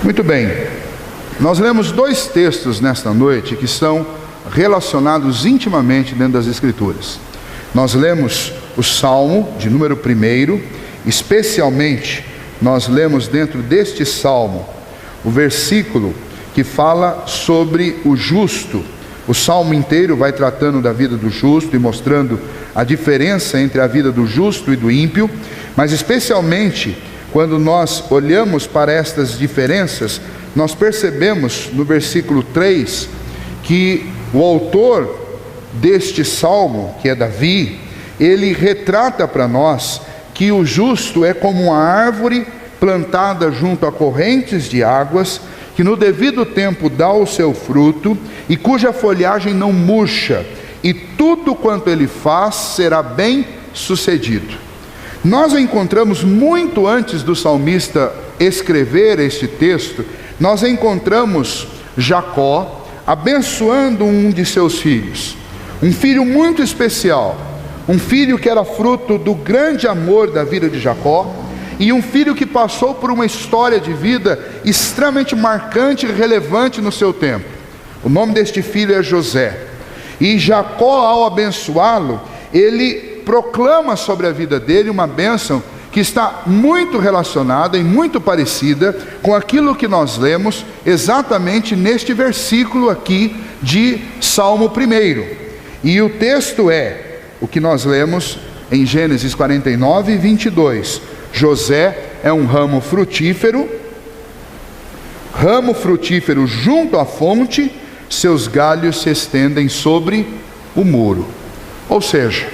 Muito bem, nós lemos dois textos nesta noite que são relacionados intimamente dentro das Escrituras. Nós lemos o Salmo de número 1, especialmente nós lemos dentro deste Salmo o versículo que fala sobre o justo. O Salmo inteiro vai tratando da vida do justo e mostrando a diferença entre a vida do justo e do ímpio, mas especialmente quando nós olhamos para estas diferenças, nós percebemos no versículo 3 que o autor deste salmo, que é Davi, ele retrata para nós que o justo é como uma árvore plantada junto a correntes de águas, que no devido tempo dá o seu fruto e cuja folhagem não murcha, e tudo quanto ele faz será bem sucedido. Nós encontramos muito antes do salmista escrever este texto, nós encontramos Jacó abençoando um de seus filhos, um filho muito especial, um filho que era fruto do grande amor da vida de Jacó, e um filho que passou por uma história de vida extremamente marcante e relevante no seu tempo. O nome deste filho é José, e Jacó, ao abençoá-lo, ele proclama sobre a vida dele uma bênção que está muito relacionada e muito parecida com aquilo que nós lemos exatamente neste versículo aqui de Salmo 1. E o texto é o que nós lemos em Gênesis 49, 22. José é um ramo frutífero junto à fonte, seus galhos se estendem sobre o muro. Ou seja,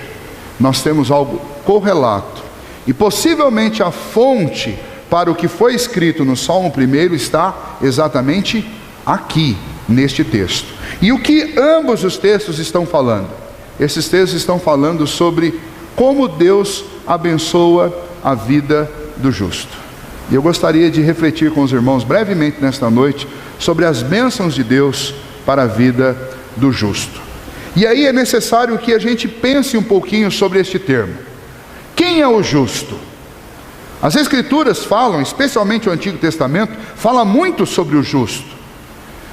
nós temos algo correlato, e possivelmente a fonte para o que foi escrito no Salmo 1 está exatamente aqui, neste texto. E o que ambos os textos estão falando? Esses textos estão falando sobre como Deus abençoa a vida do justo. E eu gostaria de refletir com os irmãos brevemente nesta noite sobre as bênçãos de Deus para a vida do justo. E aí é necessário que a gente pense um pouquinho sobre este termo. Quem é o justo? As Escrituras falam, especialmente o Antigo Testamento, fala muito sobre o justo.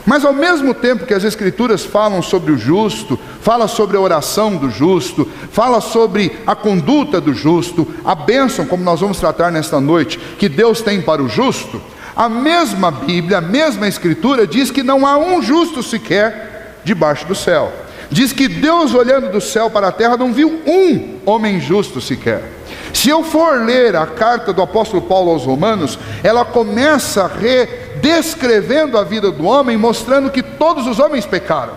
Mas ao mesmo tempo que as Escrituras falam sobre o justo, fala sobre a oração do justo, fala sobre a conduta do justo, a bênção, como nós vamos tratar nesta noite, que Deus tem para o justo, a mesma Bíblia, a mesma Escritura diz que não há um justo sequer debaixo do céu. Diz que Deus, olhando do céu para a terra, não viu um homem justo sequer. Se eu for ler a carta do apóstolo Paulo aos Romanos, ela começa redescrevendo a vida do homem, mostrando que todos os homens pecaram.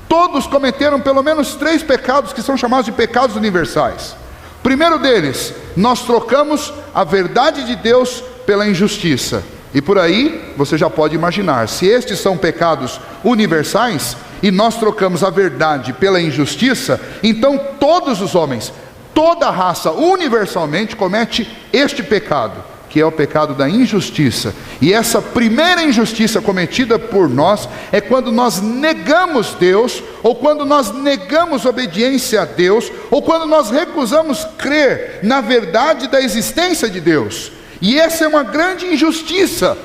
Todos cometeram pelo menos 3 pecados que são chamados de pecados universais. O primeiro deles, nós trocamos a verdade de Deus pela injustiça. E por aí você já pode imaginar, se estes são pecados universais e nós trocamos a verdade pela injustiça, então todos os homens, toda a raça universalmente comete este pecado, que é o pecado da injustiça. E essa primeira injustiça cometida por nós é quando nós negamos Deus, ou quando nós negamos obediência a Deus, ou quando nós recusamos crer na verdade da existência de Deus. E essa é uma grande injustiça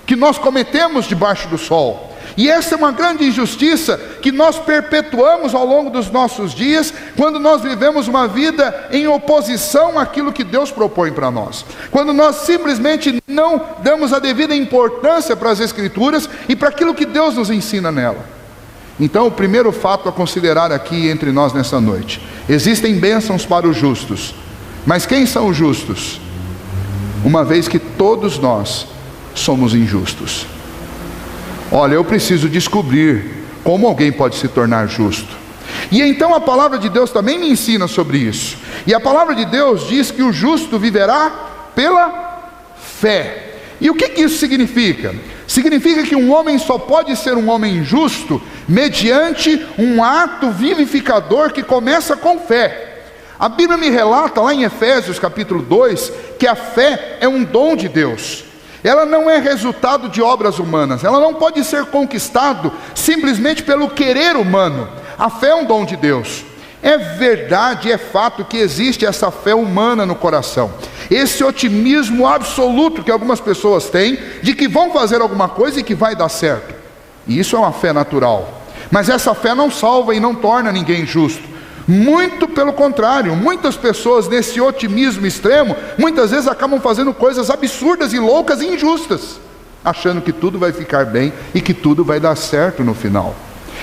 que nós cometemos debaixo do sol. E essa é uma grande injustiça que nós perpetuamos ao longo dos nossos dias, quando nós vivemos uma vida em oposição àquilo que Deus propõe para nós. Quando nós simplesmente não damos a devida importância para as Escrituras e para aquilo que Deus nos ensina nela. Então, o primeiro fato a considerar aqui entre nós nessa noite: existem bênçãos para os justos. Mas quem são os justos? Uma vez que todos nós somos injustos. Olha, eu preciso descobrir como alguém pode se tornar justo. E então a palavra de Deus também me ensina sobre isso. E a palavra de Deus diz que o justo viverá pela fé. E o que isso significa? Significa que um homem só pode ser um homem justo mediante um ato vivificador que começa com fé. A Bíblia me relata lá em Efésios capítulo 2, que a fé é um dom de Deus. Ela não é resultado de obras humanas, ela não pode ser conquistado simplesmente pelo querer humano. A fé é um dom de Deus. É verdade, é fato que existe essa fé humana no coração. esse otimismo absoluto que algumas pessoas têm, de que vão fazer alguma coisa e que vai dar certo. E isso é uma fé natural. Mas essa fé não salva e não torna ninguém justo. Muito pelo contrário, muitas pessoas nesse otimismo extremo, muitas vezes acabam fazendo coisas absurdas e loucas e injustas, achando que tudo vai ficar bem e que tudo vai dar certo no final.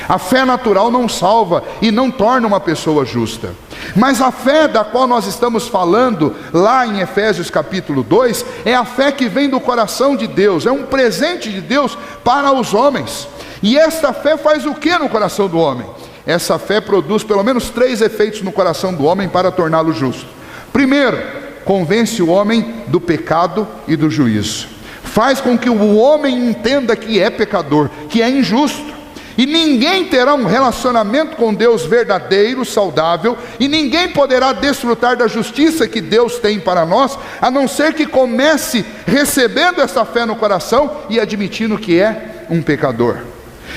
A fé natural não salva e não torna uma pessoa justa. Mas a fé da qual nós estamos falando lá em Efésios capítulo 2, é a fé que vem do coração de Deus, é um presente de Deus para os homens. E esta fé faz o que no coração do homem? Essa fé produz pelo menos 3 efeitos no coração do homem para torná-lo justo. Primeiro, convence o homem do pecado e do juízo. Faz com que o homem entenda que é pecador, que é injusto. E ninguém terá um relacionamento com Deus verdadeiro, saudável, e ninguém poderá desfrutar da justiça que Deus tem para nós, a não ser que comece recebendo essa fé no coração e admitindo que é um pecador.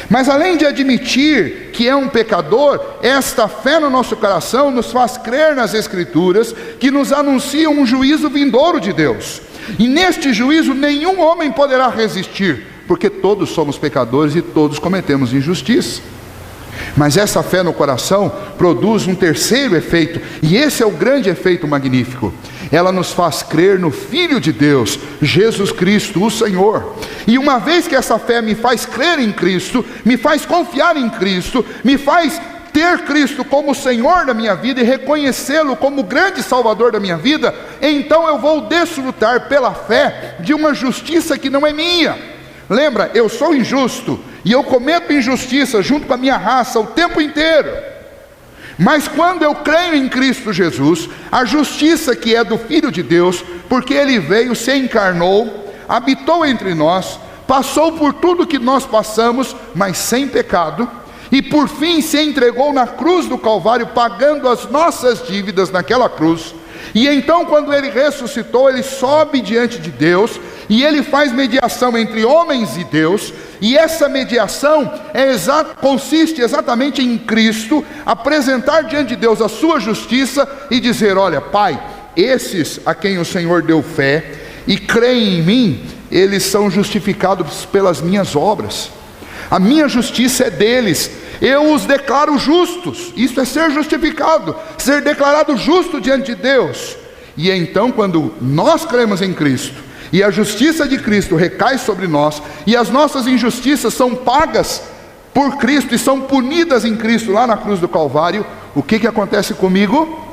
Mas além de admitir que é um pecador, esta fé no nosso coração nos faz crer nas Escrituras, que nos anunciam um juízo vindouro de Deus. E neste juízo nenhum homem poderá resistir, porque todos somos pecadores e todos cometemos injustiça. Mas essa fé no coração produz um terceiro efeito, e esse é o grande efeito magnífico. Ela nos faz crer no Filho de Deus, Jesus Cristo, o Senhor. E uma vez que essa fé me faz crer em Cristo, me faz confiar em Cristo, me faz ter Cristo como Senhor da minha vida e reconhecê-lo como grande Salvador da minha vida, então eu vou desfrutar pela fé de uma justiça que não é minha. Lembra, eu sou injusto e eu cometo injustiça junto com a minha raça o tempo inteiro. Mas quando eu creio em Cristo Jesus, a justiça que é do Filho de Deus, porque Ele veio, se encarnou, habitou entre nós, passou por tudo que nós passamos, mas sem pecado, e por fim se entregou na cruz do Calvário, pagando as nossas dívidas naquela cruz. E então quando Ele ressuscitou, Ele sobe diante de Deus, e Ele faz mediação entre homens e Deus, e essa mediação consiste exatamente em Cristo apresentar diante de Deus a sua justiça e dizer: olha, Pai, esses a quem o Senhor deu fé e creem em mim, eles são justificados pelas minhas obras, a minha justiça é deles, eu os declaro justos. Isso é ser justificado, ser declarado justo diante de Deus. E então quando nós cremos em Cristo, e a justiça de Cristo recai sobre nós, e as nossas injustiças são pagas por Cristo, e são punidas em Cristo, lá na cruz do Calvário, o que acontece comigo?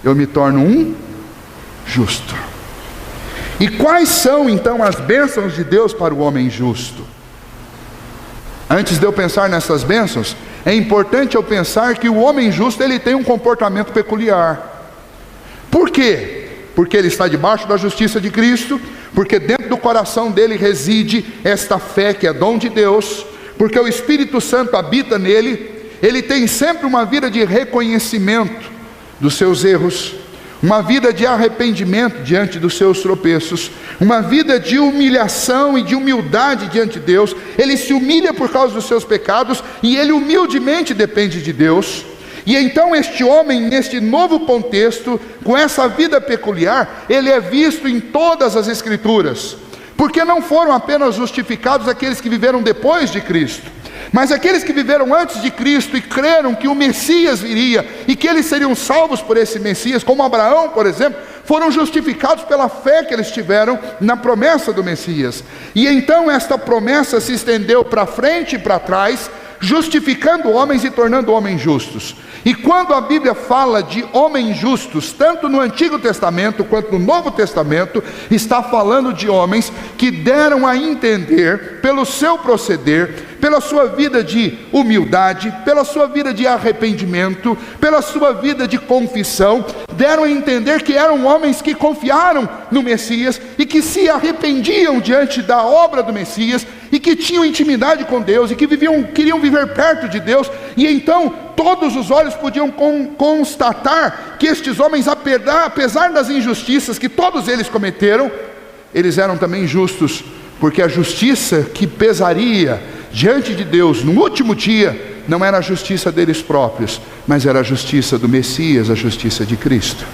Eu me torno um justo. E quais são então as bênçãos de Deus para o homem justo? Antes de eu pensar nessas bênçãos, é importante eu pensar que o homem justo, ele tem um comportamento peculiar. Por quê? Porque ele está debaixo da justiça de Cristo, porque dentro do coração dele reside esta fé que é dom de Deus, porque o Espírito Santo habita nele. Ele tem sempre uma vida de reconhecimento dos seus erros, uma vida de arrependimento diante dos seus tropeços, uma vida de humilhação e de humildade diante de Deus. Ele se humilha por causa dos seus pecados e ele humildemente depende de Deus. E então este homem, neste novo contexto, com essa vida peculiar, ele é visto em todas as Escrituras, porque não foram apenas justificados aqueles que viveram depois de Cristo, mas aqueles que viveram antes de Cristo e creram que o Messias viria e que eles seriam salvos por esse Messias, como Abraão, por exemplo, foram justificados pela fé que eles tiveram na promessa do Messias. E então esta promessa se estendeu para frente e para trás, justificando homens e tornando homens justos. E quando a Bíblia fala de homens justos, tanto no Antigo Testamento quanto no Novo Testamento, está falando de homens que deram a entender, pelo seu proceder, pela sua vida de humildade, pela sua vida de arrependimento, pela sua vida de confissão, deram a entender que eram homens que confiaram no Messias e que se arrependiam diante da obra do Messias e que tinham intimidade com Deus e que queriam viver perto de Deus. E então todos os olhos podiam constatar que estes homens, apesar das injustiças que todos eles cometeram, eles eram também justos, porque a justiça que pesaria diante de Deus no último dia não era a justiça deles próprios, mas era a justiça do Messias, a justiça de Cristo.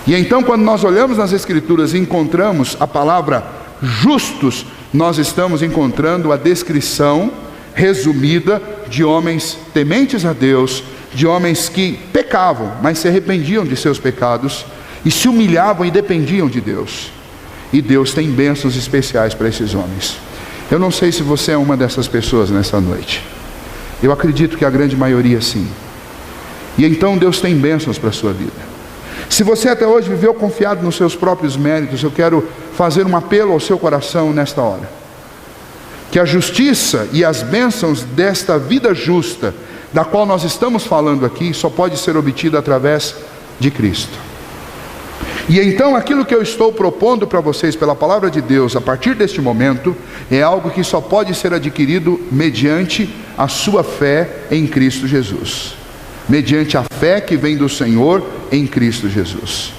E então, quando nós olhamos nas Escrituras e encontramos a palavra justos, nós estamos encontrando a descrição resumida de homens tementes a Deus, de homens que pecavam, mas se arrependiam de seus pecados e se humilhavam e dependiam de Deus. E Deus tem bênçãos especiais para esses homens. Eu não sei se você é uma dessas pessoas nessa noite. Eu acredito que a grande maioria sim. E então Deus tem bênçãos para a sua vida. Se você até hoje viveu confiado nos seus próprios méritos, eu quero fazer um apelo ao seu coração nesta hora. Que a justiça e as bênçãos desta vida justa, da qual nós estamos falando aqui, só pode ser obtida através de Cristo. E então aquilo que eu estou propondo para vocês pela palavra de Deus, a partir deste momento, é algo que só pode ser adquirido mediante a sua fé em Cristo Jesus. Mediante a fé que vem do Senhor em Cristo Jesus.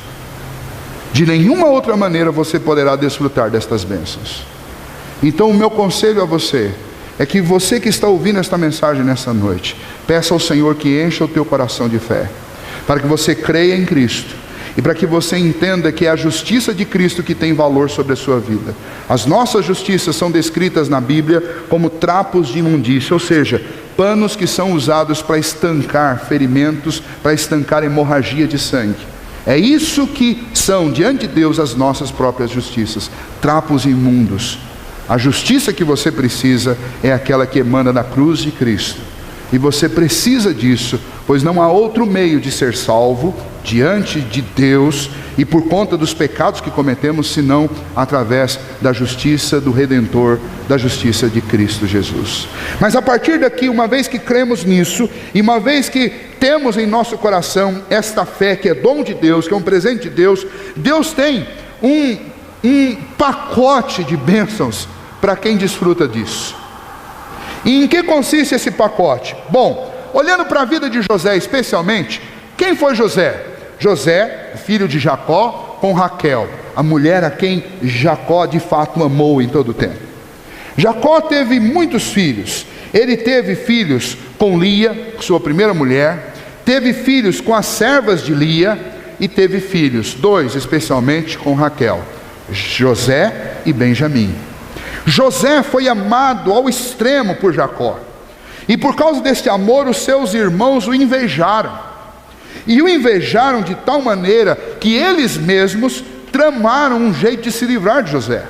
De nenhuma outra maneira você poderá desfrutar destas bênçãos. Então o meu conselho a você é que você que está ouvindo esta mensagem nessa noite, peça ao Senhor que encha o teu coração de fé, para que você creia em Cristo, e para que você entenda que é a justiça de Cristo que tem valor sobre a sua vida. As nossas justiças são descritas na Bíblia como trapos de imundícia, ou seja, panos que são usados para estancar ferimentos, para estancar hemorragia de sangue. É isso que são diante de Deus as nossas próprias justiças, trapos imundos. A justiça que você precisa é aquela que emana da cruz de Cristo. E você precisa disso, pois não há outro meio de ser salvo diante de Deus e por conta dos pecados que cometemos, senão através da justiça do Redentor, da justiça de Cristo Jesus. Mas a partir daqui, uma vez que cremos nisso, e uma vez que temos em nosso coração esta fé que é dom de Deus, que é um presente de Deus, Deus tem um pacote de bênçãos para quem desfruta disso. E em que consiste esse pacote? Bom, olhando para a vida de José especialmente, quem foi José? José, filho de Jacó com Raquel, a mulher a quem Jacó de fato amou em todo o tempo. Jacó teve muitos filhos. Ele teve filhos com Lia, sua primeira mulher, teve filhos com as servas de Lia e teve filhos, dois especialmente com Raquel, José e Benjamim. José foi amado ao extremo por Jacó, e por causa deste amor os seus irmãos o invejaram. E o invejaram de tal maneira que eles mesmos tramaram um jeito de se livrar de José.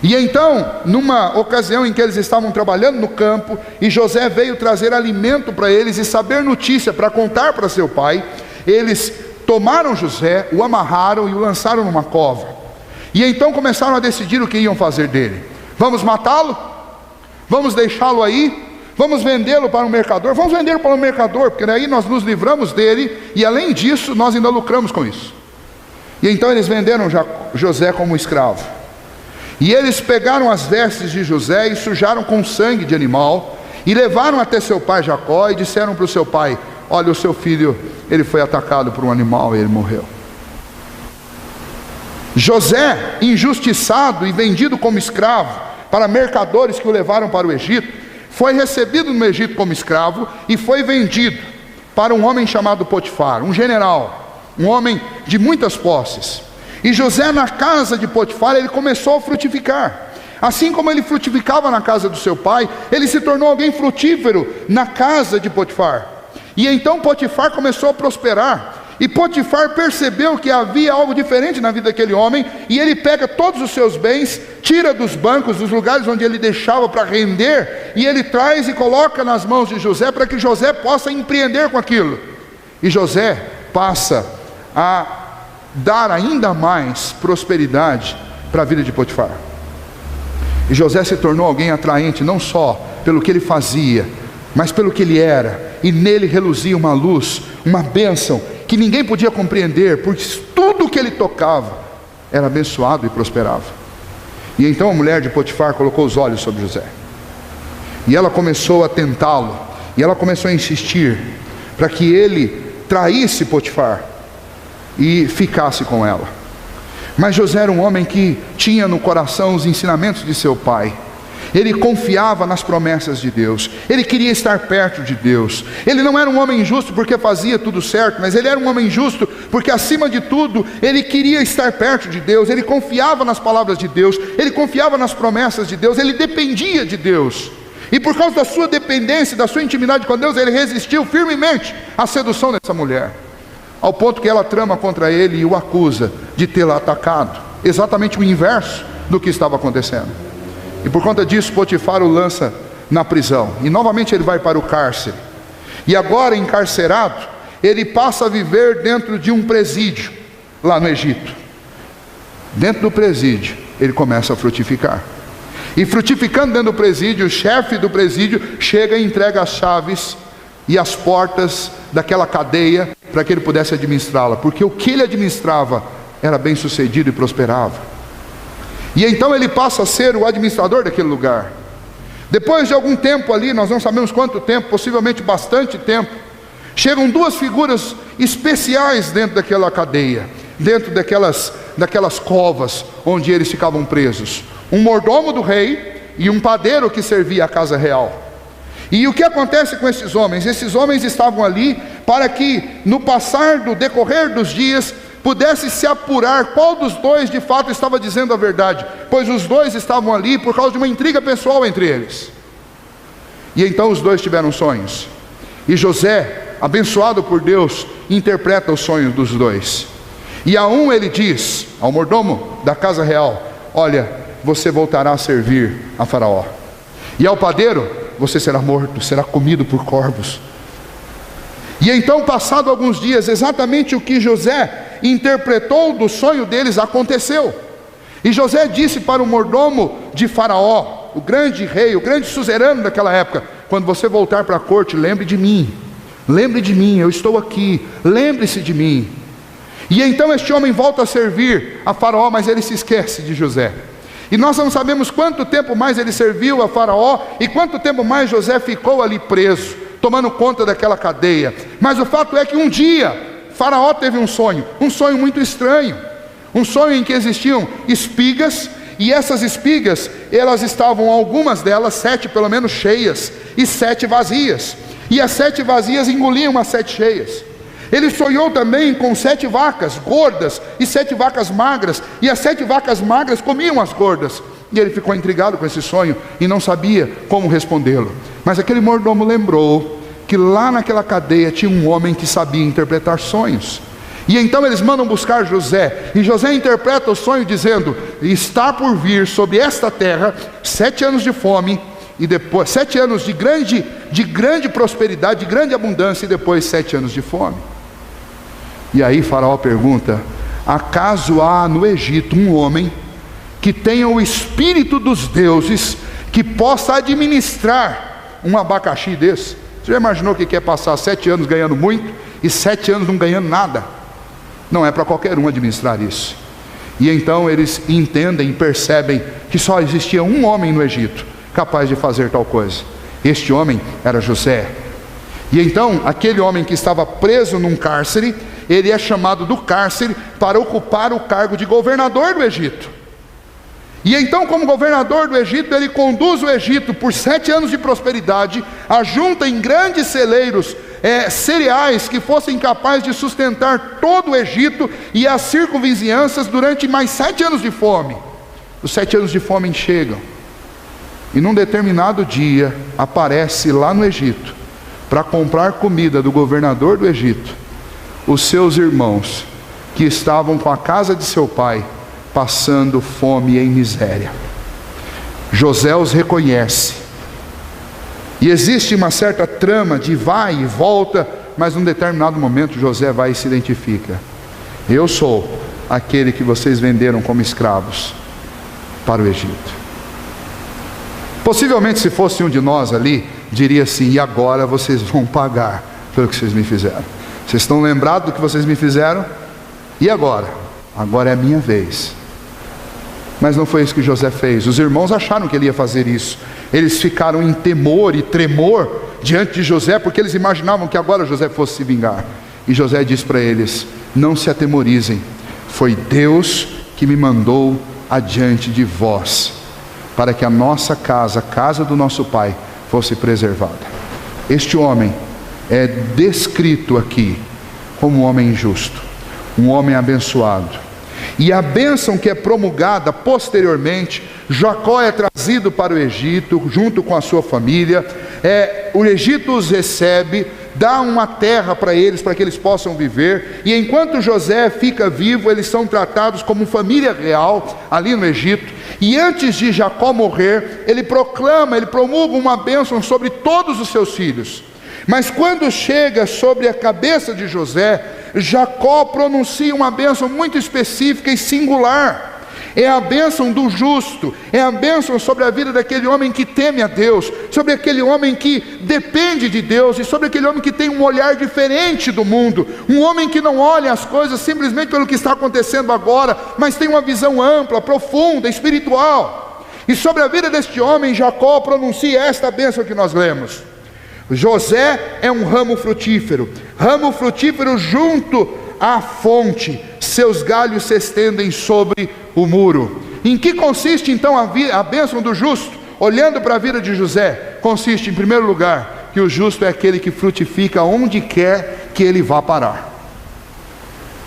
E então, numa ocasião em que eles estavam trabalhando no campo, e José veio trazer alimento para eles e saber notícia para contar para seu pai, eles tomaram José, o amarraram e o lançaram numa cova. E então começaram a decidir o que iam fazer dele. Vamos matá-lo? Vamos deixá-lo aí? Vamos vendê-lo para um mercador? Vamos vendê-lo para um mercador, porque daí nós nos livramos dele, e além disso, nós ainda lucramos com isso. E então eles venderam José como escravo. E eles pegaram as vestes de José e sujaram com sangue de animal, e levaram até seu pai Jacó, e disseram para o seu pai: olha, o seu filho, ele foi atacado por um animal e ele morreu. José, injustiçado e vendido como escravo para mercadores que o levaram para o Egito, foi recebido no Egito como escravo e foi vendido para um homem chamado Potifar, um general, um homem de muitas posses. E José, na casa de Potifar, ele começou a frutificar. Assim como ele frutificava na casa do seu pai, ele se tornou alguém frutífero na casa de Potifar. E então Potifar começou a prosperar. E Potifar percebeu que havia algo diferente na vida daquele homem, e ele pega todos os seus bens, tira dos bancos, dos lugares onde ele deixava para render, e ele traz e coloca nas mãos de José, para que José possa empreender com aquilo. E José passa a dar ainda mais prosperidade para a vida de Potifar. E José se tornou alguém atraente, não só pelo que ele fazia, mas pelo que ele era, e nele reluzia uma luz, uma bênção, que ninguém podia compreender, porque tudo que ele tocava era abençoado e prosperava. E então a mulher de Potifar colocou os olhos sobre José, e ela começou a tentá-lo, e ela começou a insistir para que ele traísse Potifar e ficasse com ela. Mas José era um homem que tinha no coração os ensinamentos de seu pai, Ele confiava nas promessas de Deus. Ele queria estar perto de Deus. Ele não era um homem justo porque fazia tudo certo, mas ele era um homem justo porque, acima de tudo, ele queria estar perto de Deus. Ele confiava nas palavras de Deus. Ele confiava nas promessas de Deus. Ele dependia de Deus. E por causa da sua dependência, da sua intimidade com Deus, ele resistiu firmemente à sedução dessa mulher, ao ponto que ela trama contra ele e o acusa de tê-la atacado. Exatamente o inverso do que estava acontecendo. E por conta disso, Potifar o lança na prisão. E novamente ele vai para o cárcere. E agora, encarcerado, ele passa a viver dentro de um presídio, lá no Egito. Dentro do presídio, ele começa a frutificar. E frutificando dentro do presídio, o chefe do presídio chega e entrega as chaves e as portas daquela cadeia para que ele pudesse administrá-la, porque o que ele administrava era bem sucedido e prosperava. E então ele passa a ser o administrador daquele lugar. Depois de algum tempo ali, nós não sabemos quanto tempo, possivelmente bastante tempo, chegam duas figuras especiais dentro daquela cadeia, dentro daquelas covas onde eles ficavam presos. Um mordomo do rei e um padeiro que servia a casa real. E o que acontece com esses homens? Esses homens estavam ali para que, no passar do decorrer dos dias, pudesse se apurar qual dos dois de fato estava dizendo a verdade, pois os dois estavam ali por causa de uma intriga pessoal entre eles. E então os dois tiveram sonhos, e José, abençoado por Deus, interpreta os sonhos dos dois. E a um ele diz, ao mordomo da casa real: olha, você voltará a servir a Faraó. E ao padeiro: você será morto, será comido por corvos. E então, passado alguns dias, exatamente o que José interpretou do sonho deles aconteceu. E José disse para o mordomo de Faraó, o grande rei, o grande suzerano daquela época: quando você voltar para a corte, lembre de mim, eu estou aqui, lembre-se de mim. E então este homem volta a servir a Faraó, mas ele se esquece de José. E nós não sabemos quanto tempo mais ele serviu a Faraó e quanto tempo mais José ficou ali preso, tomando conta daquela cadeia. Mas o fato é que um dia Faraó teve um sonho muito estranho, um sonho em que existiam espigas, e essas espigas, elas estavam, algumas delas, 7 pelo menos, cheias, e 7 vazias, e as 7 vazias engoliam as 7 cheias. Ele sonhou também com 7 vacas gordas e 7 vacas magras, e as 7 vacas magras comiam as gordas. E ele ficou intrigado com esse sonho e não sabia como respondê-lo. Mas aquele mordomo lembrou que lá naquela cadeia tinha um homem que sabia interpretar sonhos. E então eles mandam buscar José, e José interpreta o sonho dizendo: está por vir sobre esta terra 7 anos de fome, e depois 7 anos de grande prosperidade, de grande abundância, e depois 7 anos de fome. E aí Faraó pergunta: acaso há no Egito um homem que tenha o espírito dos deuses, que possa administrar um abacaxi desse? Você já imaginou que quer passar 7 anos ganhando muito e 7 anos não ganhando nada? Não é para qualquer um administrar isso. E então eles entendem e percebem que só existia um homem no Egito capaz de fazer tal coisa. Este homem era José. E então aquele homem que estava preso num cárcere, ele é chamado do cárcere para ocupar o cargo de governador do Egito. E então, como governador do Egito, ele conduz o Egito por 7 anos de prosperidade, ajunta em grandes celeiros cereais que fossem capazes de sustentar todo o Egito e as circunvizinhanças durante mais 7 anos de fome. Os 7 anos de fome chegam, e num determinado dia aparece lá no Egito, para comprar comida do governador do Egito, os seus irmãos que estavam com a casa de seu pai passando fome e em miséria. José os reconhece, e existe uma certa trama de vai e volta, mas num determinado momento José vai e se identifica: eu sou aquele que vocês venderam como escravos para o Egito. Possivelmente, se fosse um de nós ali, diria assim: e agora vocês vão pagar pelo que vocês me fizeram. Vocês estão lembrados do que vocês me fizeram? E agora? Agora é a minha vez. Mas não foi isso que José fez. Os irmãos acharam que ele ia fazer isso. Eles ficaram em temor e tremor diante de José, porque eles imaginavam que agora José fosse se vingar. E José disse para eles: não se atemorizem, foi Deus que me mandou adiante de vós. para que a nossa casa, a casa do nosso pai, fosse preservada. Este homem é descrito aqui como um homem justo, um homem abençoado. E a bênção que é promulgada posteriormente, Jacó é trazido para o Egito, junto com a sua família. O Egito os recebe, dá uma terra para que eles possam viver. E enquanto José fica vivo, eles são tratados como família real, ali no Egito. E antes de Jacó morrer, ele promulga uma bênção sobre todos os seus filhos. Mas quando chega sobre a cabeça de José, Jacó pronuncia uma bênção muito específica e singular. É a bênção do justo, é a bênção sobre a vida daquele homem que teme a Deus, sobre aquele homem que depende de Deus, e sobre aquele homem que tem um olhar diferente do mundo, um homem que não olha as coisas simplesmente pelo que está acontecendo agora, mas tem uma visão ampla, profunda, espiritual. E sobre a vida deste homem, Jacó pronuncia esta bênção que nós lemos. José é um ramo frutífero junto à fonte, seus galhos se estendem sobre o muro. Em que consiste então a bênção do justo? Olhando para a vida de José, consiste em primeiro lugar, que o justo é aquele que frutifica onde quer que ele vá parar.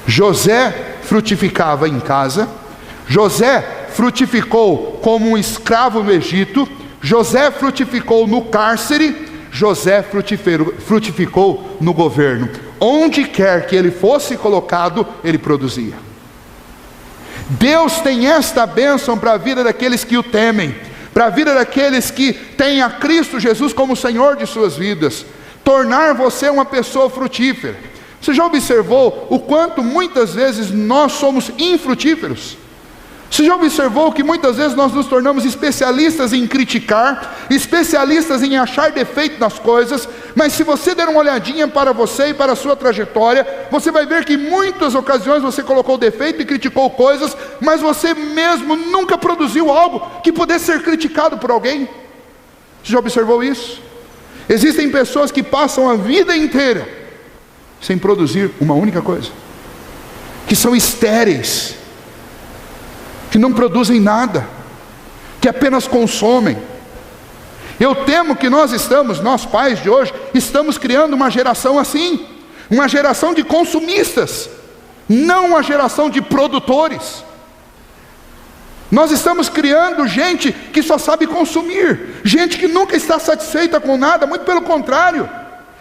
José frutificava em casa, José frutificou como um escravo no Egito, José frutificou no cárcere, José frutificou no governo. Onde quer que ele fosse colocado, ele produzia. Deus tem esta bênção para a vida daqueles que o temem, para a vida daqueles que têm a Cristo Jesus como Senhor de suas vidas. Tornar você uma pessoa frutífera. Você já observou o quanto muitas vezes nós somos infrutíferos? Você já observou que muitas vezes nós nos tornamos especialistas em criticar, especialistas em achar defeito nas coisas, mas se você der uma olhadinha para você e para a sua trajetória, você vai ver que em muitas ocasiões você colocou defeito e criticou coisas, mas você mesmo nunca produziu algo que pudesse ser criticado por alguém. Você já observou isso? Existem pessoas que passam a vida inteira sem produzir uma única coisa, que são estéreis, que não produzem nada, que apenas consomem. Eu temo que nós pais de hoje, estamos criando uma geração assim, uma geração de consumistas, não uma geração de produtores. Nós estamos criando gente que só sabe consumir, gente que nunca está satisfeita com nada, muito pelo contrário,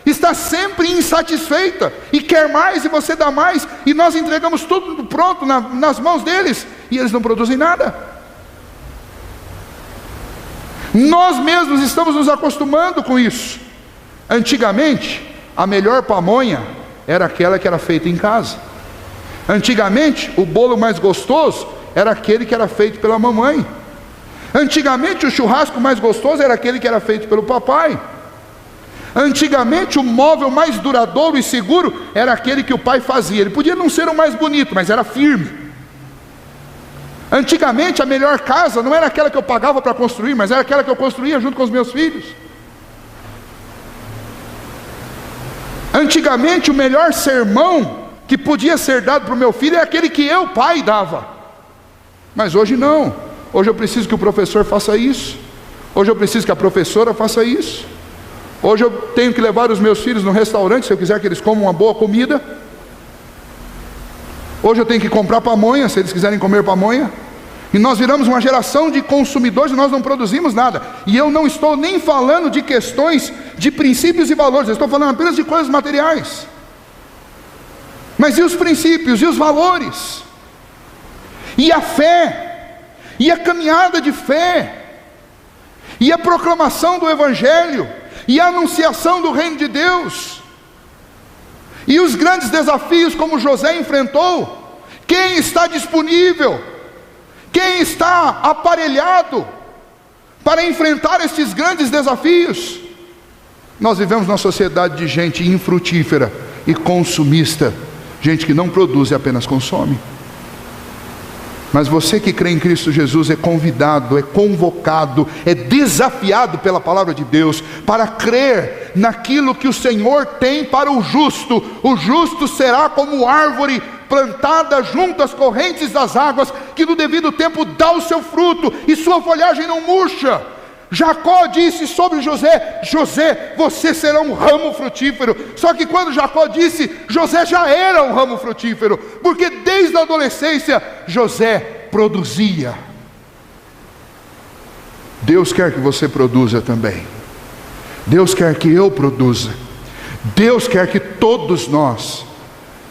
está sempre insatisfeita e quer mais, e você dá mais, e nós entregamos tudo pronto nas mãos deles, e eles não produzem nada. Nós mesmos estamos nos acostumando com isso. Antigamente, a melhor pamonha era aquela que era feita em casa. Antigamente, o bolo mais gostoso era aquele que era feito pela mamãe. Antigamente, o churrasco mais gostoso era aquele que era feito pelo papai. Antigamente, o móvel mais duradouro e seguro era aquele que o pai fazia. Ele podia não ser o mais bonito, mas era firme. Antigamente, a melhor casa não era aquela que eu pagava para construir, mas era aquela que eu construía junto com os meus filhos. Antigamente, o melhor sermão que podia ser dado para o meu filho é aquele que eu, pai, dava. Mas hoje não. Hoje eu preciso que o professor faça isso. Hoje eu preciso que a professora faça isso. Hoje eu tenho que levar os meus filhos no restaurante, se eu quiser que eles comam uma boa comida. Hoje eu tenho que comprar pamonha, se eles quiserem comer pamonha. E nós viramos uma geração de consumidores e nós não produzimos nada. E eu não estou nem falando de questões de princípios e valores, eu estou falando apenas de coisas materiais. Mas e os princípios, e os valores? E a fé? E a caminhada de fé? E a proclamação do Evangelho? E a anunciação do reino de Deus? E os grandes desafios como José enfrentou? Quem está disponível? Quem está aparelhado para enfrentar estes grandes desafios? Nós vivemos numa sociedade de gente infrutífera e consumista, gente que não produz e apenas consome. Mas você que crê em Cristo Jesus é convidado, é convocado, é desafiado pela palavra de Deus para crer naquilo que o Senhor tem para o justo. O justo será como árvore plantada junto às correntes das águas, que no devido tempo dá o seu fruto, e sua folhagem não murcha. Jacó disse sobre José: José, você será um ramo frutífero. Só que quando Jacó disse, José já era um ramo frutífero, porque desde a adolescência José produzia. Deus quer que você produza também. Deus quer que eu produza. Deus quer que todos nós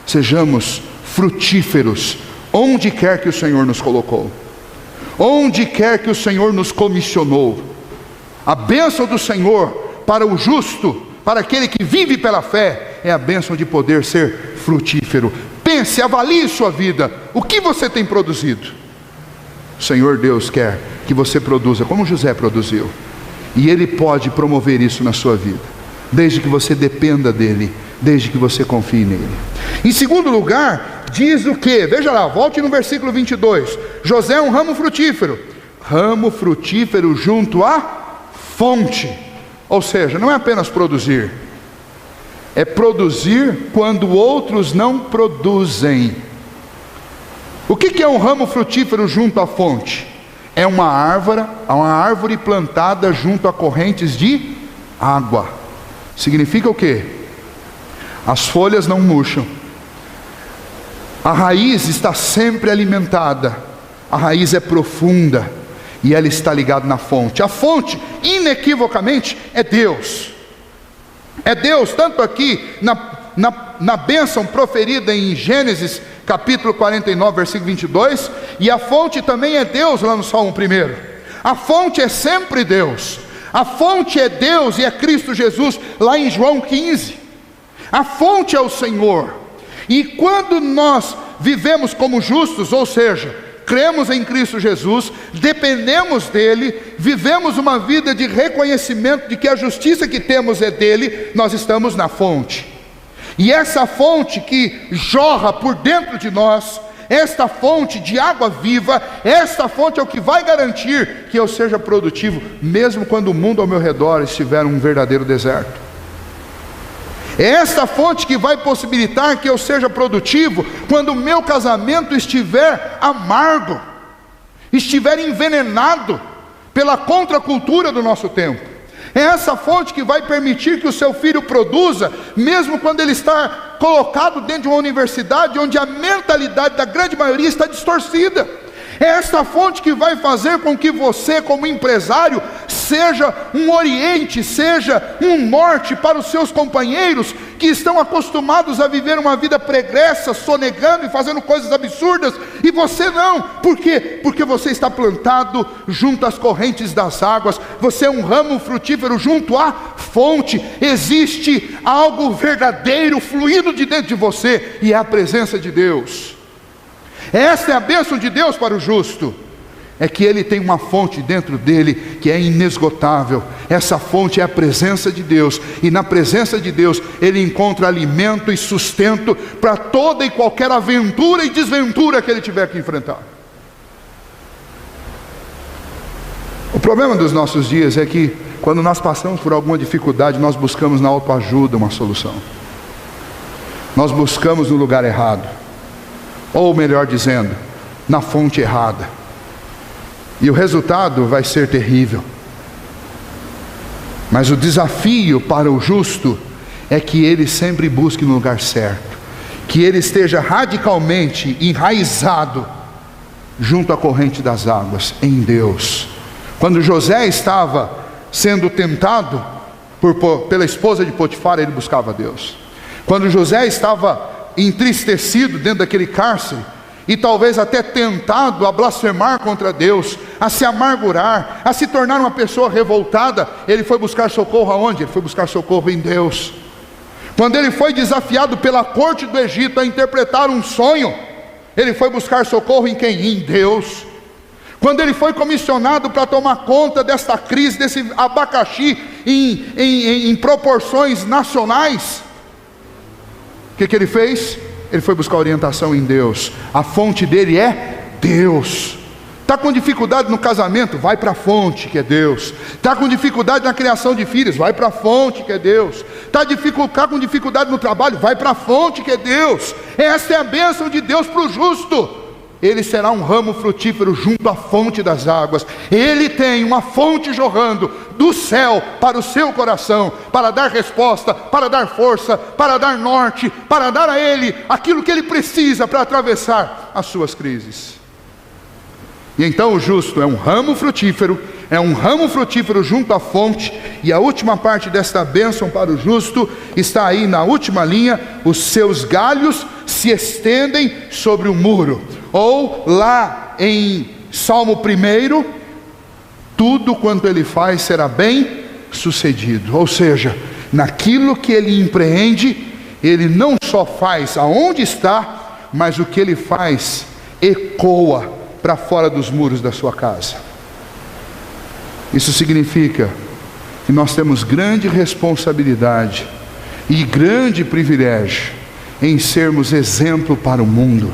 sejamos frutíferos, onde quer que o Senhor nos colocou, onde quer que o Senhor nos comissionou. A bênção do Senhor para o justo, para aquele que vive pela fé, é a bênção de poder ser frutífero. Pense, avalie sua vida. O que você tem produzido? O Senhor Deus quer que você produza como José produziu, e Ele pode promover isso na sua vida, desde que você dependa dEle, desde que você confie nele. Em segundo lugar, diz o que? Veja lá, volte no versículo 22. José é um ramo frutífero junto à fonte. Ou seja, não é apenas produzir, é produzir quando outros não produzem. O que é um ramo frutífero junto à fonte? É uma árvore plantada junto a correntes de água. Significa o quê? As folhas não murcham, a raiz está sempre alimentada, a raiz é profunda e ela está ligada na fonte. A fonte, inequivocamente, é Deus. É Deus, tanto aqui na bênção proferida em Gênesis capítulo 49, versículo 22, e a fonte também é Deus lá no Salmo 1. A fonte é sempre Deus. A fonte é Deus e é Cristo Jesus, lá em João 15. A fonte é o Senhor. E quando nós vivemos como justos, ou seja, cremos em Cristo Jesus, dependemos dEle, vivemos uma vida de reconhecimento de que a justiça que temos é dEle, nós estamos na fonte. E essa fonte que jorra por dentro de nós, esta fonte de água viva, esta fonte é o que vai garantir que eu seja produtivo, mesmo quando o mundo ao meu redor estiver um verdadeiro deserto. É esta fonte que vai possibilitar que eu seja produtivo quando o meu casamento estiver amargo, estiver envenenado pela contracultura do nosso tempo. É essa fonte que vai permitir que o seu filho produza, mesmo quando ele está colocado dentro de uma universidade onde a mentalidade da grande maioria está distorcida. É esta fonte que vai fazer com que você, como empresário, seja um oriente, seja um norte para os seus companheiros que estão acostumados a viver uma vida pregressa, sonegando e fazendo coisas absurdas, e você não. Por quê? Porque você está plantado junto às correntes das águas, você é um ramo frutífero junto à fonte. Existe algo verdadeiro fluindo de dentro de você, e é a presença de Deus. Esta é a bênção de Deus para o justo, é que ele tem uma fonte dentro dele que é inesgotável. Essa fonte é a presença de Deus, e na presença de Deus ele encontra alimento e sustento para toda e qualquer aventura e desventura que ele tiver que enfrentar. O problema dos nossos dias é que quando nós passamos por alguma dificuldade, nós buscamos na autoajuda uma solução, nós buscamos no lugar errado, ou melhor dizendo, na fonte errada, e o resultado vai ser terrível. Mas o desafio para o justo é que ele sempre busque no lugar certo, que ele esteja radicalmente enraizado junto à corrente das águas, em Deus. Quando José estava sendo tentado pela esposa de Potifar, ele buscava Deus. Quando José estava entristecido dentro daquele cárcere, e talvez até tentado a blasfemar contra Deus, a se amargurar, a se tornar uma pessoa revoltada, ele foi buscar socorro aonde? Ele foi buscar socorro em Deus. Quando ele foi desafiado pela corte do Egito a interpretar um sonho, ele foi buscar socorro em quem? Em Deus. Quando ele foi comissionado para tomar conta desta crise, desse abacaxi em proporções nacionais, o que ele fez? Ele foi buscar orientação em Deus. A fonte dele é Deus. Está com dificuldade no casamento? Vai para a fonte, que é Deus. Está com dificuldade na criação de filhos? Vai para a fonte, que é Deus. Está com dificuldade no trabalho? Vai para a fonte, que é Deus. Essa é a bênção de Deus para o justo. Ele será um ramo frutífero junto à fonte das águas. Ele tem uma fonte jorrando do céu para o seu coração, para dar resposta, para dar força, para dar norte, para dar a ele aquilo que ele precisa para atravessar as suas crises. E então o justo é um ramo frutífero junto à fonte. E a última parte desta bênção para o justo está aí na última linha: os seus galhos se estendem sobre o muro. Ou lá em Salmo 1, tudo quanto ele faz será bem sucedido. Ou seja, naquilo que ele empreende, ele não só faz aonde está, mas o que ele faz ecoa para fora dos muros da sua casa. Isso significa que nós temos grande responsabilidade e grande privilégio em sermos exemplo para o mundo,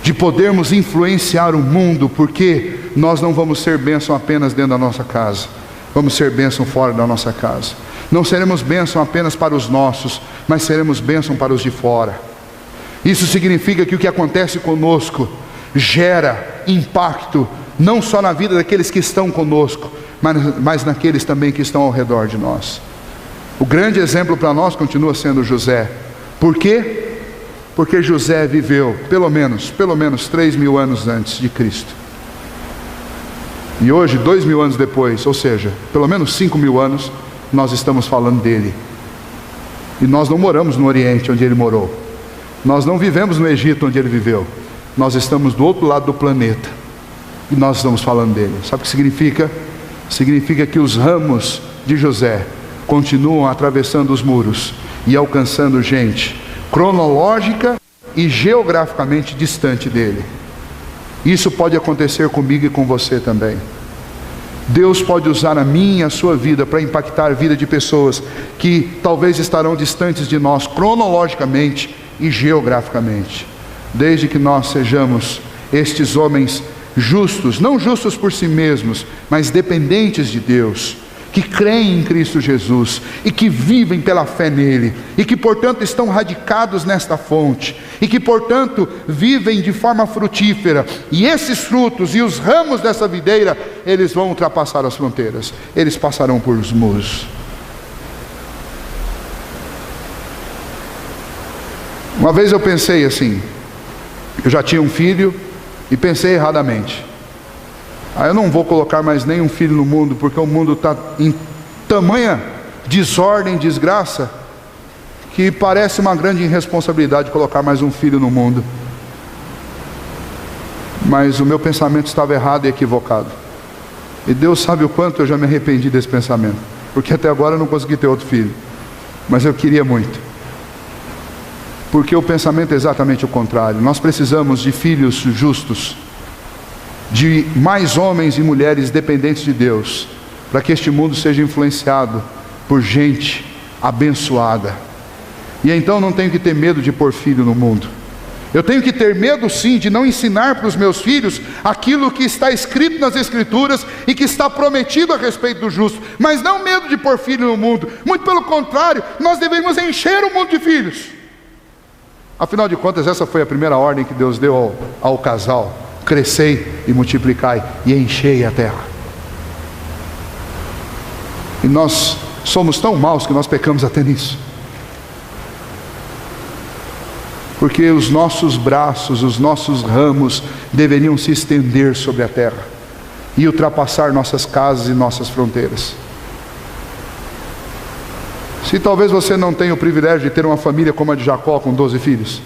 de podermos influenciar o mundo, porque nós não vamos ser bênção apenas dentro da nossa casa, vamos ser bênção fora da nossa casa. Não seremos bênção apenas para os nossos, mas seremos bênção para os de fora. Isso significa que o que acontece conosco gera impacto, não só na vida daqueles que estão conosco, mas naqueles também que estão ao redor de nós. O grande exemplo para nós continua sendo José. Por quê? Porque José viveu pelo menos 3.000 anos antes de Cristo. E hoje, 2.000 anos depois, ou seja, pelo menos 5.000 anos, nós estamos falando dele. E nós não moramos no Oriente, onde ele morou. Nós não vivemos no Egito, onde ele viveu. Nós estamos do outro lado do planeta e nós estamos falando dele. Sabe o que significa? Significa que os ramos de José continuam atravessando os muros e alcançando gente cronológica e geograficamente distante dele. Isso pode acontecer comigo e com você também. Deus pode usar a minha e a sua vida para impactar a vida de pessoas que talvez estarão distantes de nós cronologicamente e geograficamente, desde que nós sejamos estes homens justos, não justos por si mesmos, mas dependentes de Deus, que creem em Cristo Jesus e que vivem pela fé nele, e que portanto estão radicados nesta fonte, e que portanto vivem de forma frutífera. E esses frutos e os ramos dessa videira, eles vão ultrapassar as fronteiras, eles passarão por os muros. Uma vez eu pensei assim, eu já tinha um filho e pensei erradamente. Eu não vou colocar mais nenhum filho no mundo, porque o mundo está em tamanha desordem, desgraça, que parece uma grande irresponsabilidade colocar mais um filho no mundo. Mas o meu pensamento estava errado e equivocado. E Deus sabe o quanto eu já me arrependi desse pensamento, porque até agora eu não consegui ter outro filho, mas eu queria muito. Porque o pensamento é exatamente o contrário. Nós precisamos de filhos justos, de mais homens e mulheres dependentes de Deus, para que este mundo seja influenciado por gente abençoada. E então não tenho que ter medo de pôr filho no mundo. Eu tenho que ter medo sim de não ensinar para os meus filhos aquilo que está escrito nas Escrituras e que está prometido a respeito do justo, mas não medo de pôr filho no mundo. Muito pelo contrário, nós devemos encher o mundo de filhos. Afinal de contas, essa foi a primeira ordem que Deus deu ao casal: crescei e multiplicai e enchei a terra. E nós somos tão maus que nós pecamos até nisso, porque os nossos braços, os nossos ramos deveriam se estender sobre a terra e ultrapassar nossas casas e nossas fronteiras. Se talvez você não tenha o privilégio de ter uma família como a de Jacó, com 12 filhos,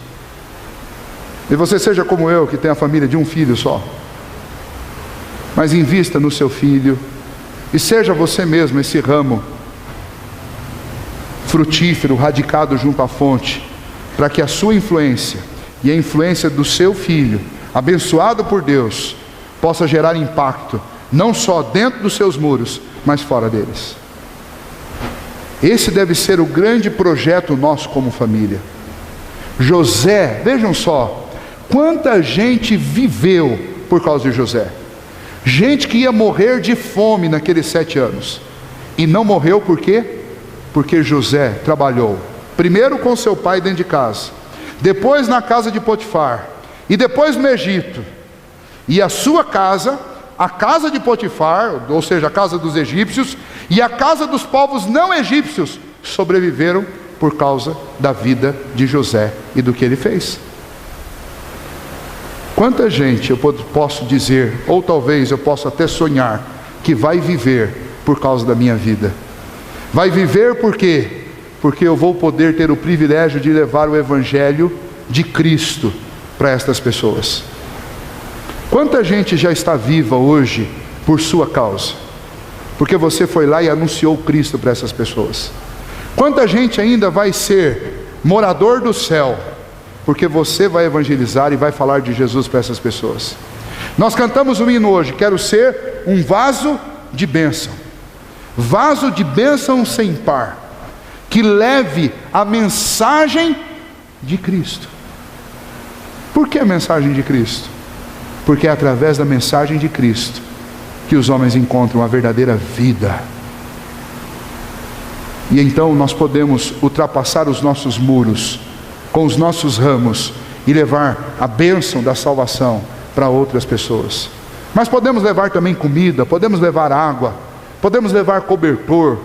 e você seja como eu, que tem a família de um filho só, mas invista no seu filho, e seja você mesmo esse ramo frutífero, radicado junto à fonte, para que a sua influência e a influência do seu filho, abençoado por Deus, possa gerar impacto, não só dentro dos seus muros, mas fora deles. Esse deve ser o grande projeto nosso como família. José, vejam só, quanta gente viveu por causa de José. Gente que ia morrer de fome naqueles 7 anos, e não morreu por quê? Porque José trabalhou, primeiro com seu pai dentro de casa, depois na casa de Potifar, e depois no Egito. E a sua casa, a casa de Potifar, ou seja, a casa dos egípcios, e a casa dos povos não egípcios, sobreviveram por causa da vida de José e do que ele fez. Quanta gente eu posso dizer, ou talvez eu possa até sonhar, que vai viver por causa da minha vida. Vai viver por quê? Porque eu vou poder ter o privilégio de levar o Evangelho de Cristo para estas pessoas. Quanta gente já está viva hoje por sua causa? Porque você foi lá e anunciou Cristo para essas pessoas. Quanta gente ainda vai ser morador do céu? Porque você vai evangelizar e vai falar de Jesus para essas pessoas. Nós cantamos um hino hoje: quero ser um vaso de bênção. Vaso de bênção sem par, que leve a mensagem de Cristo. Por que a mensagem de Cristo? Porque é através da mensagem de Cristo que os homens encontram a verdadeira vida. E então nós podemos ultrapassar os nossos muros com os nossos ramos e levar a bênção da salvação para outras pessoas. Mas podemos levar também comida, podemos levar água, podemos levar cobertor,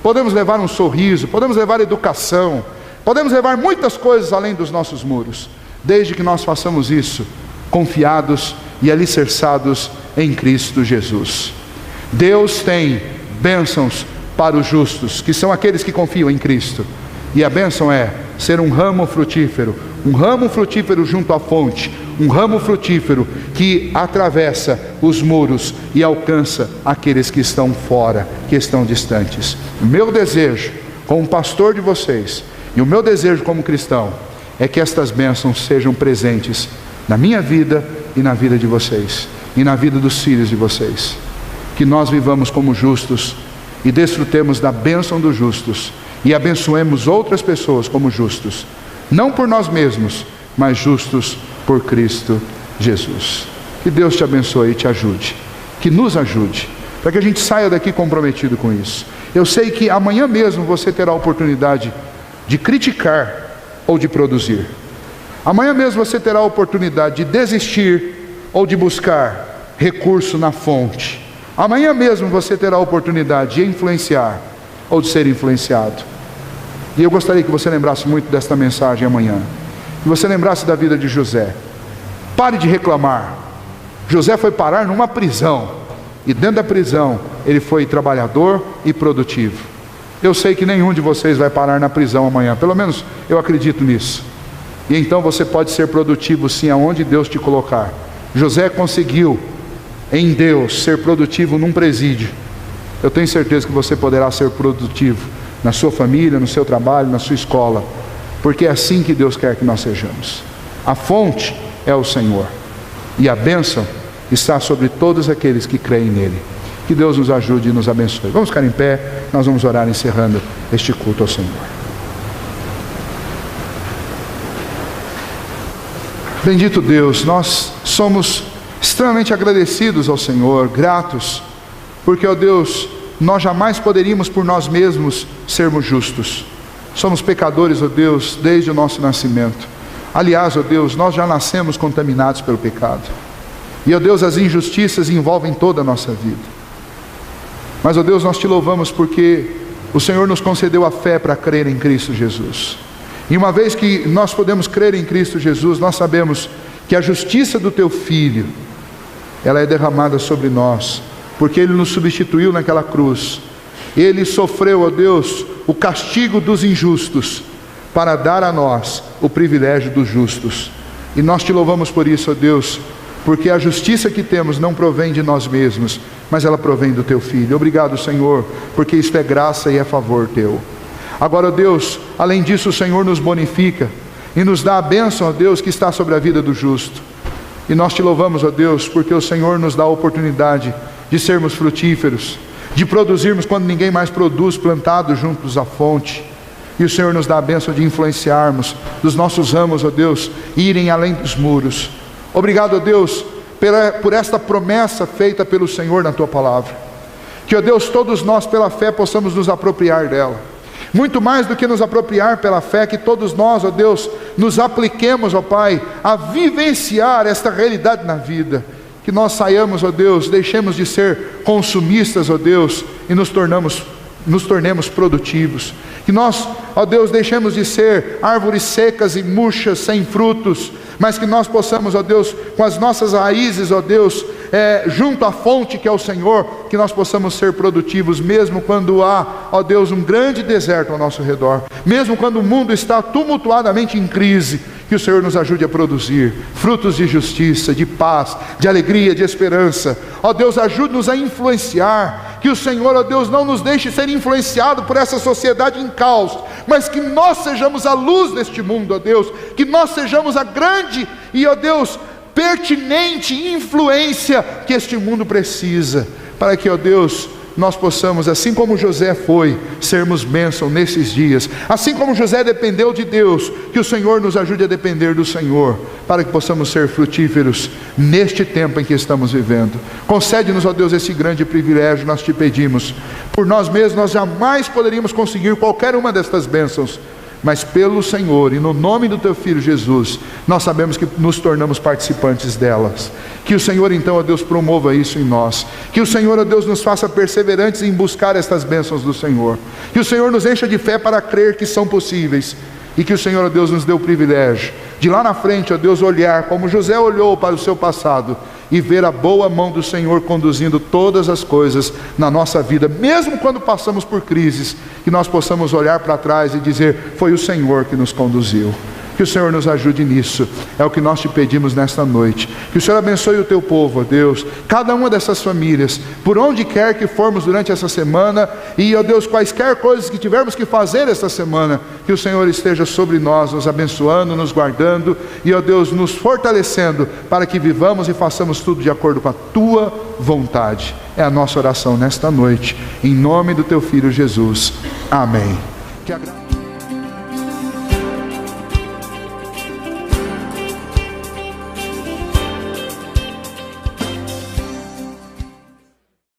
podemos levar um sorriso, podemos levar educação, podemos levar muitas coisas além dos nossos muros, desde que nós façamos isso confiados e alicerçados em Cristo Jesus. Deus tem bênçãos para os justos, que são aqueles que confiam em Cristo. E a bênção é ser um ramo frutífero junto à fonte, um ramo frutífero que atravessa os muros e alcança aqueles que estão fora, que estão distantes. O meu desejo como pastor de vocês, e o meu desejo como cristão, é que estas bênçãos sejam presentes na minha vida e na vida de vocês, e na vida dos filhos de vocês. Que nós vivamos como justos e desfrutemos da bênção dos justos, e abençoemos outras pessoas como justos, não por nós mesmos, mas justos por Cristo Jesus. Que Deus te abençoe e te ajude, que nos ajude, para que a gente saia daqui comprometido com isso. Eu sei que amanhã mesmo você terá a oportunidade de criticar ou de produzir. Amanhã mesmo você terá a oportunidade de desistir ou de buscar recurso na fonte. Amanhã mesmo você terá a oportunidade de influenciar ou de ser influenciado. E eu gostaria que você lembrasse muito desta mensagem amanhã, que você lembrasse da vida de José. Pare de reclamar. José foi parar numa prisão, e dentro da prisão ele foi trabalhador e produtivo. Eu sei que nenhum de vocês vai parar na prisão amanhã, pelo menos eu acredito nisso. E então você pode ser produtivo sim, aonde Deus te colocar. José conseguiu em Deus ser produtivo num presídio. Eu tenho certeza que você poderá ser produtivo na sua família, no seu trabalho, na sua escola, porque é assim que Deus quer que nós sejamos. A fonte é o Senhor, e a bênção está sobre todos aqueles que creem nele. Que Deus nos ajude e nos abençoe. Vamos ficar em pé, nós vamos orar encerrando este culto ao Senhor. Bendito Deus, nós somos extremamente agradecidos ao Senhor, gratos, porque, ó Deus, nós jamais poderíamos por nós mesmos sermos justos. Somos pecadores, ó Deus, desde o nosso nascimento. Aliás, ó Deus, nós já nascemos contaminados pelo pecado. E, ó Deus, as injustiças envolvem toda a nossa vida. Mas, ó Deus, nós te louvamos porque o Senhor nos concedeu a fé para crer em Cristo Jesus. E uma vez que nós podemos crer em Cristo Jesus, nós sabemos que a justiça do Teu Filho, ela é derramada sobre nós, porque Ele nos substituiu naquela cruz. Ele sofreu, ó Deus, o castigo dos injustos, para dar a nós o privilégio dos justos. E nós te louvamos por isso, ó Deus, porque a justiça que temos não provém de nós mesmos, mas ela provém do Teu Filho. Obrigado, Senhor, porque isto é graça e é favor Teu. Agora, ó Deus, além disso, o Senhor nos bonifica e nos dá a bênção, ó Deus, que está sobre a vida do justo. E nós te louvamos, ó Deus, porque o Senhor nos dá a oportunidade de sermos frutíferos, de produzirmos quando ninguém mais produz, plantados juntos à fonte. E o Senhor nos dá a bênção de influenciarmos, dos nossos ramos, ó Deus, irem além dos muros. Obrigado, ó Deus, por esta promessa feita pelo Senhor na tua palavra. Que, ó Deus, todos nós pela fé possamos nos apropriar dela. Muito mais do que nos apropriar pela fé, que todos nós, ó Deus, nos apliquemos, ó Pai, a vivenciar esta realidade na vida. Que nós saiamos, ó Deus, deixemos de ser consumistas, ó Deus, e nos tornemos produtivos. Que nós, ó Deus, deixemos de ser árvores secas e murchas, sem frutos, mas que nós possamos, ó Deus, com as nossas raízes, ó Deus, junto à fonte que é o Senhor, que nós possamos ser produtivos, mesmo quando há, ó Deus, um grande deserto ao nosso redor, mesmo quando o mundo está tumultuadamente em crise. Que o Senhor nos ajude a produzir frutos de justiça, de paz, de alegria, de esperança. Ó Deus, ajude-nos a influenciar. Que o Senhor, ó Deus, não nos deixe ser influenciado por essa sociedade em caos, mas que nós sejamos a luz deste mundo, ó Deus. Que nós sejamos a grande e, ó Deus, pertinente influência que este mundo precisa, para que, ó Deus, nós possamos, assim como José foi, sermos bênção nesses dias. Assim como José dependeu de Deus, que o Senhor nos ajude a depender do Senhor, para que possamos ser frutíferos neste tempo em que estamos vivendo. Concede-nos, ó Deus, esse grande privilégio, nós te pedimos. Por nós mesmos nós jamais poderíamos conseguir qualquer uma destas bênçãos, mas pelo Senhor e no nome do teu Filho Jesus, nós sabemos que nos tornamos participantes delas. Que o Senhor então, ó Deus, promova isso em nós. Que o Senhor, ó Deus, nos faça perseverantes em buscar estas bênçãos do Senhor. Que o Senhor nos encha de fé para crer que são possíveis. E que o Senhor, ó Deus, nos dê o privilégio de lá na frente, ó Deus, olhar como José olhou para o seu passado e ver a boa mão do Senhor conduzindo todas as coisas na nossa vida, mesmo quando passamos por crises, que nós possamos olhar para trás e dizer: foi o Senhor que nos conduziu. Que o Senhor nos ajude nisso, é o que nós te pedimos nesta noite. Que o Senhor abençoe o teu povo, ó Deus, cada uma dessas famílias, por onde quer que formos durante essa semana, e, ó Deus, quaisquer coisas que tivermos que fazer esta semana, que o Senhor esteja sobre nós, nos abençoando, nos guardando, e, ó Deus, nos fortalecendo, para que vivamos e façamos tudo de acordo com a tua vontade. É a nossa oração nesta noite, em nome do teu Filho Jesus. Amém. Que a